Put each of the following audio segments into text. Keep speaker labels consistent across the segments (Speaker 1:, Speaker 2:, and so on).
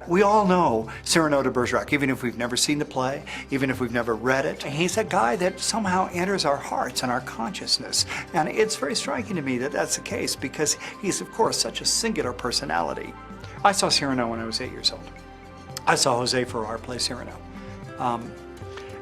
Speaker 1: We all know Cyrano de Bergerac, even if we've never seen the play, even if we've never read it. He's a guy that somehow enters our hearts and our consciousness. And it's very striking to me that that's the case because he's, of course, such a singular personality. I saw Cyrano when I was 8 years old. I saw Jose Ferrer play Cyrano.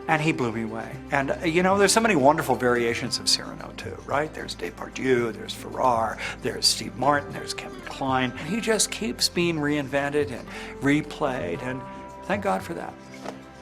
Speaker 1: And he blew me away. And you know, there's so many wonderful variations of Cyrano too, right? There's Depardieu, there's Ferrer, there's Steve Martin, there's Kevin Kline. He just keeps being reinvented and replayed, and thank God for that.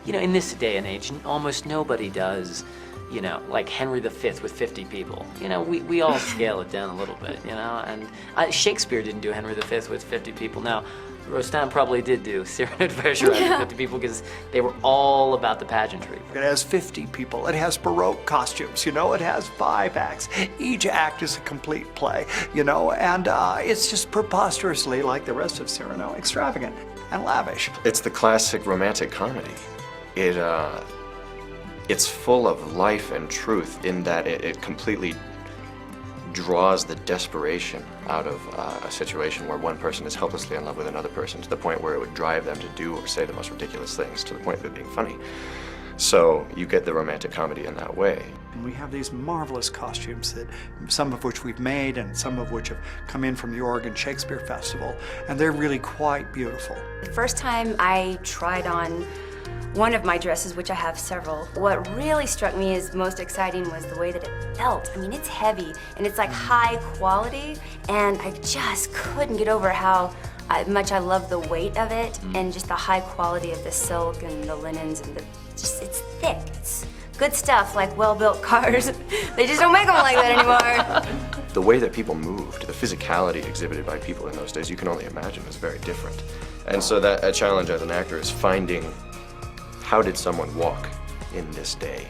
Speaker 2: You know, in this day and age, almost nobody does, you know, like Henry V with 50 people. You know, we all scale it down a little bit, you know, and Shakespeare didn't do Henry V with 50 people. Now, Rostand probably did do Cyrano de Bergerac with 50 people because they were all about the pageantry.
Speaker 1: It has 50 people, it has Baroque costumes, you know, it has 5 acts. Each act is a complete play, you know, and it's just preposterously, like the rest of Cyrano, extravagant and lavish.
Speaker 3: It's the classic romantic comedy. It's full of life and truth in that it completely draws the desperation out of a situation where one person is helplessly in love with another person to the point where it would drive them to do or say the most ridiculous things to the point of it being funny. So you get the romantic comedy in that way.
Speaker 1: And we have these marvelous costumes, that some of which we've made and some of which have come in from the Oregon Shakespeare Festival, and they're really quite beautiful.
Speaker 4: The first time I tried on one of my dresses, which I have several, what really struck me as most exciting was the way that it felt. I mean, it's heavy and it's like high quality, and I just couldn't get over how much I love the weight of it and just the high quality of the silk and the linens and it's thick. It's good stuff, like well-built cars. They just don't make them like that anymore.
Speaker 3: The way that people moved, the physicality exhibited by people in those days, you can only imagine was very different. And so that a challenge as an actor is finding how did someone walk in this day?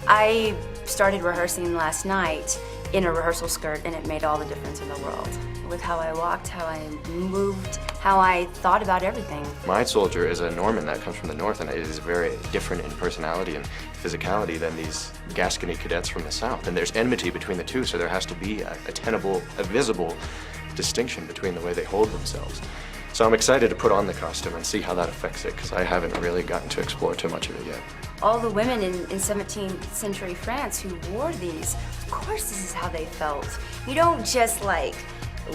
Speaker 4: I started rehearsing last night in a rehearsal skirt, and it made all the difference in the world. With how I walked, how I moved, how I thought about everything.
Speaker 3: My soldier is a Norman that comes from the north, and it is very different in personality and physicality than these Gascony cadets from the south. And there's enmity between the two, so there has to be a tenable, a visible distinction between the way they hold themselves. So I'm excited to put on the costume and see how that affects it, because I haven't really gotten to explore too much of it yet.
Speaker 4: All the women in 17th century France who wore these, of course this is how they felt. You don't just like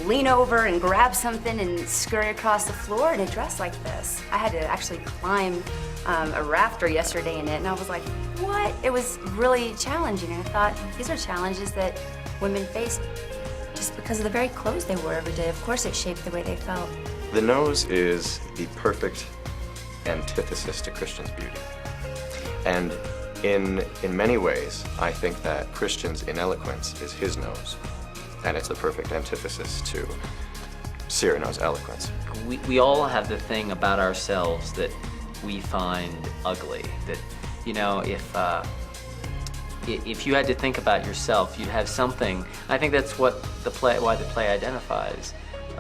Speaker 4: lean over and grab something and scurry across the floor in a dress like this. I had to actually climb a rafter yesterday in it, and I was like, what? It was really challenging, and I thought, these are challenges that women face just because of the very clothes they wore every day. Of course it shaped the way they felt.
Speaker 3: The nose is the perfect antithesis to Christian's beauty. And in many ways, I think that Christian's ineloquence is his nose. And it's the perfect antithesis to Cyrano's eloquence.
Speaker 2: We all have the thing about ourselves that we find ugly. That, you know, if you had to think about yourself, you'd have something. I think that's what why the play identifies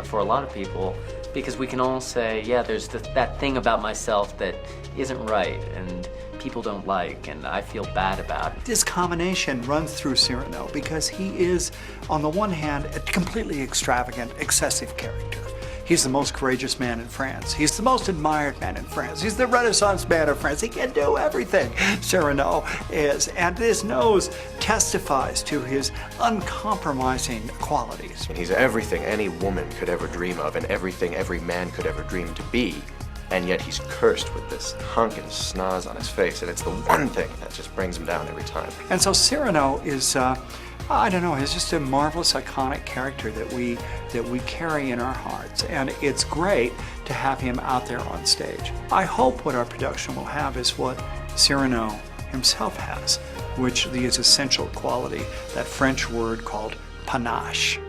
Speaker 2: for a lot of people, because we can all say, yeah, there's that thing about myself that isn't right and people don't like and I feel bad about it.
Speaker 1: This combination runs through Cyrano because he is, on the one hand, a completely extravagant, excessive character. He's the most courageous man in France. He's the most admired man in France. He's the Renaissance man of France. He can do everything, Cyrano is. And this nose testifies to his uncompromising qualities.
Speaker 3: And he's everything any woman could ever dream of and everything every man could ever dream to be. And yet he's cursed with this hunk and snaz on his face. And it's the one thing that just brings him down every time.
Speaker 1: And so Cyrano is, I don't know, he's just a marvelous, iconic character that we carry in our hearts, and it's great to have him out there on stage. I hope what our production will have is what Cyrano himself has, which is essential quality, that French word called panache.